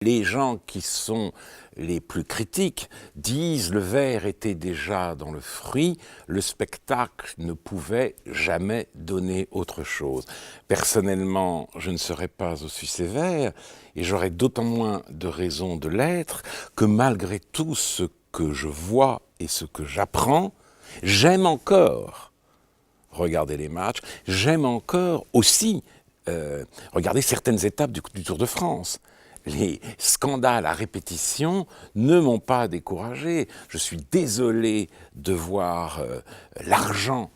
Les gens qui sont les plus critiques disent le ver était déjà dans le fruit, le spectacle ne pouvait jamais donner autre chose. Personnellement, je ne serais pas aussi sévère et j'aurais d'autant moins de raisons de l'être que malgré tout ce que je vois et ce que j'apprends, j'aime encore regarder les matchs, j'aime encore aussi regarder certaines étapes du Tour de France. Les scandales à répétition ne m'ont pas découragé. Je suis désolé de voir l'argent,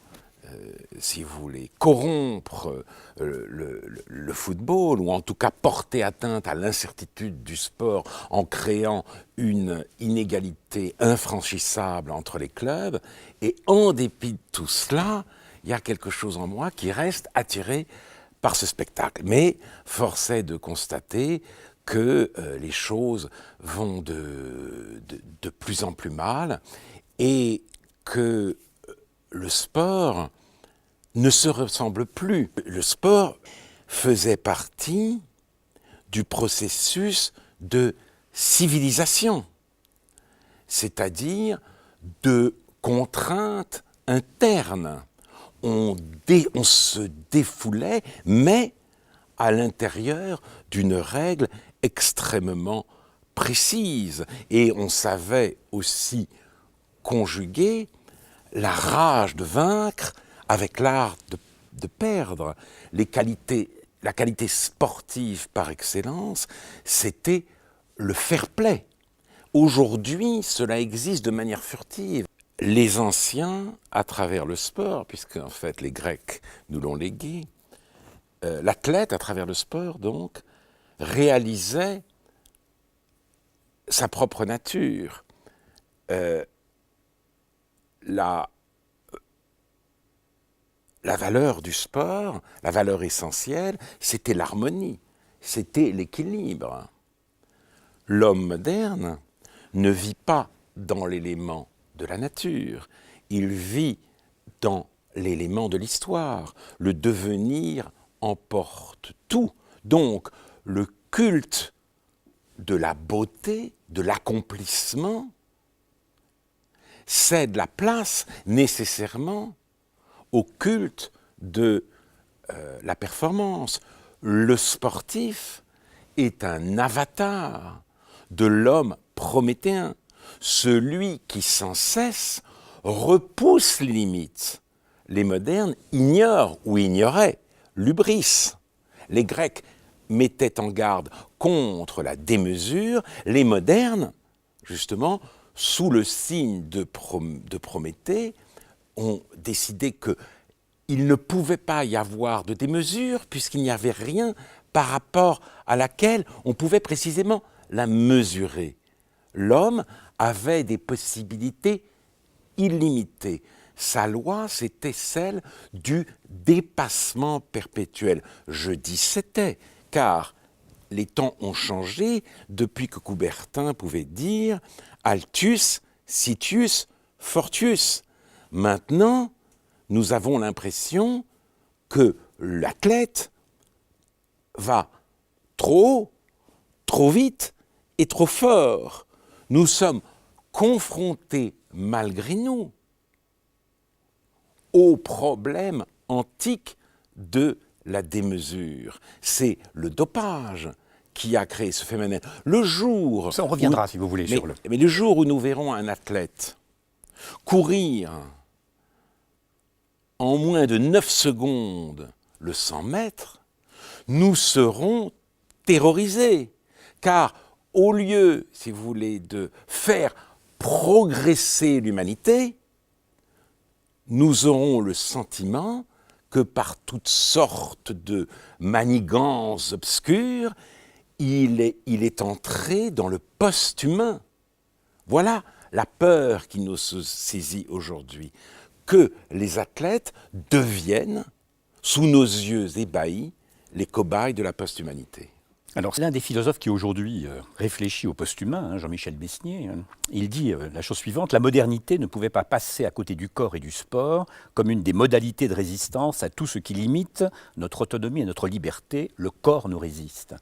si vous voulez, corrompre le football, ou en tout cas porter atteinte à l'incertitude du sport en créant une inégalité infranchissable entre les clubs. Et en dépit de tout cela, il y a quelque chose en moi qui reste attiré par ce spectacle. Mais force est de constater que les choses vont de plus en plus mal et que le sport ne se ressemble plus. Le sport faisait partie du processus de civilisation, c'est-à-dire de contraintes internes. On se défoulait, mais à l'intérieur d'une règle extrêmement précise. Et on savait aussi conjuguer la rage de vaincre avec l'art de perdre. La qualité sportive par excellence, c'était le fair-play. Aujourd'hui, cela existe de manière furtive. Les anciens, à travers le sport, puisque en fait les Grecs nous l'ont légué, l'athlète, à travers le sport, donc, réalisait sa propre nature. La valeur du sport, la valeur essentielle, c'était l'harmonie, c'était l'équilibre. L'homme moderne ne vit pas dans l'élément de la nature, il vit dans l'élément de l'histoire. Le devenir emporte tout. Donc, le culte de la beauté, de l'accomplissement, cède la place nécessairement au culte de la performance. Le sportif est un avatar de l'homme prométhéen, celui qui sans cesse repousse les limites. Les modernes ignorent ou ignoraient l'hubris. Les Grecs mettaient en garde contre la démesure. Les modernes, justement, sous le signe de Prométhée, ont décidé qu'il ne pouvait pas y avoir de démesure puisqu'il n'y avait rien par rapport à laquelle on pouvait précisément la mesurer. L'homme avait des possibilités illimitées. Sa loi, c'était celle du dépassement perpétuel. Je dis c'était, car les temps ont changé depuis que Coubertin pouvait dire « Altus, Sitius, Fortius ». Maintenant, nous avons l'impression que l'athlète va trop haut, trop vite et trop fort. Nous sommes confrontés, malgré nous, au problème antique de la démesure. C'est le dopage qui a créé ce phénomène. Le jour... Ça, on reviendra, si vous voulez, sur le... Mais le jour où nous verrons un athlète courir en moins de 9 secondes le 100 mètres, nous serons terrorisés. Car au lieu, si vous voulez, de faire progresser l'humanité, nous aurons le sentiment que par toutes sortes de manigances obscures, il est entré dans le post-humain. Voilà la peur qui nous saisit aujourd'hui, que les athlètes deviennent, sous nos yeux ébahis, les cobayes de la post-humanité. Alors, c'est l'un des philosophes qui aujourd'hui réfléchit au post-humain, Jean-Michel Besnier. Il dit la chose suivante: la modernité ne pouvait pas passer à côté du corps et du sport comme une des modalités de résistance à tout ce qui limite notre autonomie et notre liberté. Le corps nous résiste.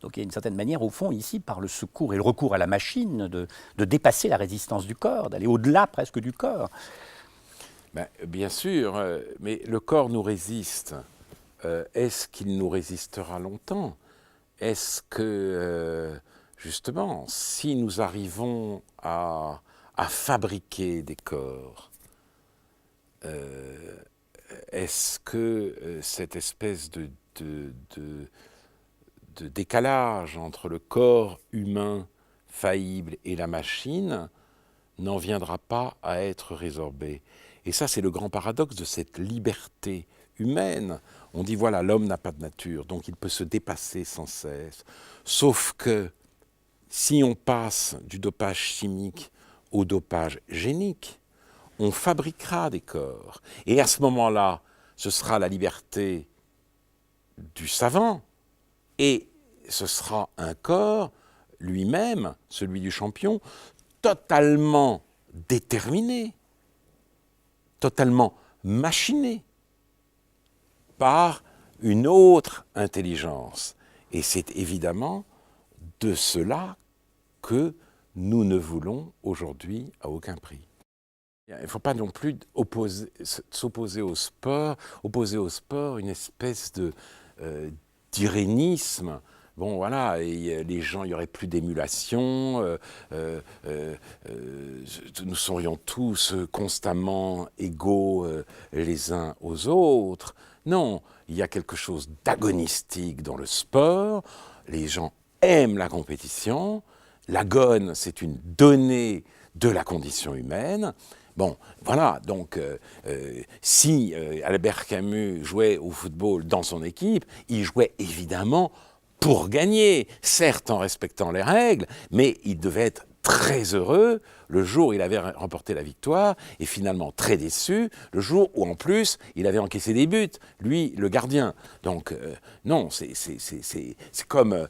Donc il y a une certaine manière, au fond, ici, par le secours et le recours à la machine, de dépasser la résistance du corps, d'aller au-delà presque du corps. Ben, bien sûr, mais le corps nous résiste. Est-ce qu'il nous résistera longtemps? Est-ce que, justement, si nous arrivons à fabriquer des corps, est-ce que cette espèce de décalage entre le corps humain faillible et la machine n'en viendra pas à être résorbé? Et ça, c'est le grand paradoxe de cette liberté humaine. On dit, voilà, l'homme n'a pas de nature, donc il peut se dépasser sans cesse. Sauf que si on passe du dopage chimique au dopage génique, on fabriquera des corps. Et à ce moment-là, ce sera la liberté du savant, et ce sera un corps lui-même, celui du champion, totalement déterminé, totalement machiné par une autre intelligence. Et c'est évidemment de cela que nous ne voulons aujourd'hui à aucun prix. Il ne faut pas non plus opposer au sport une espèce d'irénisme. Bon, voilà, et les gens, il n'y aurait plus d'émulation, nous serions tous constamment égaux les uns aux autres. Non, il y a quelque chose d'agonistique dans le sport, les gens aiment la compétition, l'agone, c'est une donnée de la condition humaine. Bon, voilà, donc si Albert Camus jouait au football dans son équipe, il jouait évidemment pour gagner, certes en respectant les règles, mais il devait être très heureux le jour où il avait remporté la victoire et finalement très déçu le jour où en plus il avait encaissé des buts, lui le gardien. Donc non, c'est comme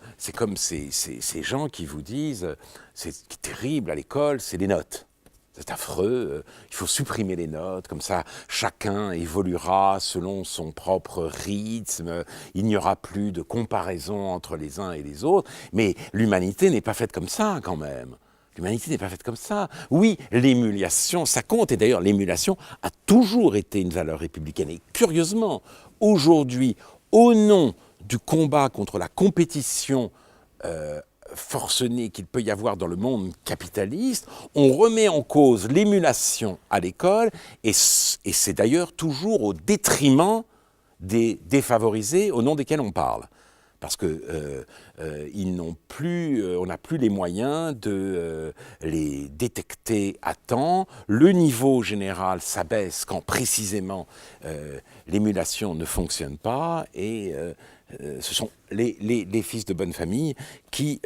ces gens qui vous disent c'est terrible à l'école, c'est les notes. C'est affreux, il faut supprimer les notes, comme ça chacun évoluera selon son propre rythme, il n'y aura plus de comparaison entre les uns et les autres, mais l'humanité n'est pas faite comme ça quand même. L'humanité n'est pas faite comme ça. Oui, l'émulation, ça compte, et d'ailleurs l'émulation a toujours été une valeur républicaine. Et curieusement, aujourd'hui, au nom du combat contre la compétition forcenée qu'il peut y avoir dans le monde capitaliste, on remet en cause l'émulation à l'école, et c'est d'ailleurs toujours au détriment des défavorisés au nom desquels on parle. Parce que ils n'ont plus, on n'a plus les moyens de les détecter à temps. Le niveau général s'abaisse quand précisément l'émulation ne fonctionne pas, et ce sont les fils de bonne famille qui,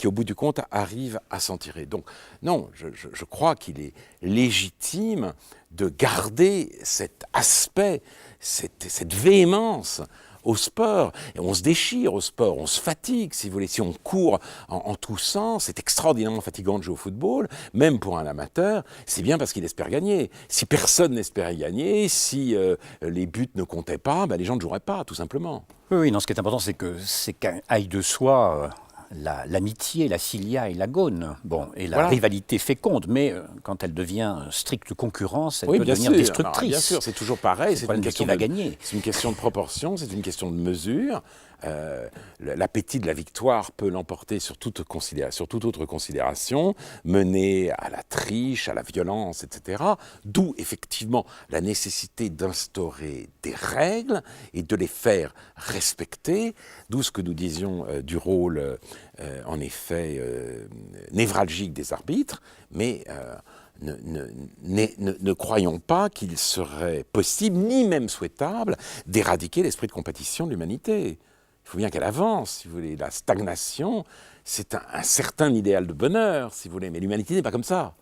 au bout du compte, arrivent à s'en tirer. Donc non, je crois qu'il est légitime de garder cet aspect, cette véhémence au sport. Et on se déchire au sport, on se fatigue, si vous voulez. Si on court en tous sens, c'est extraordinairement fatigant de jouer au football, même pour un amateur, c'est bien parce qu'il espère gagner. Si personne n'espérait gagner, si les buts ne comptaient pas, ben les gens ne joueraient pas, tout simplement. Oui, non, ce qui est important, c'est qu'aille de soi l'amitié, la cilia et l'agone. Bon, et la rivalité féconde, mais quand elle devient stricte concurrence, elle peut devenir destructrice. Alors, bien sûr, c'est toujours pareil. C'est une question va gagner. C'est une question de proportion, c'est une question de mesure. L'appétit de la victoire peut l'emporter sur toute autre considération, menée à la triche, à la violence, etc. D'où effectivement la nécessité d'instaurer des règles et de les faire respecter, d'où ce que nous disions du rôle en effet névralgique des arbitres, mais ne croyons pas qu'il serait possible, ni même souhaitable, d'éradiquer l'esprit de compétition de l'humanité. Il faut bien qu'elle avance, si vous voulez. La stagnation, c'est un certain idéal de bonheur, si vous voulez, mais l'humanité n'est pas comme ça.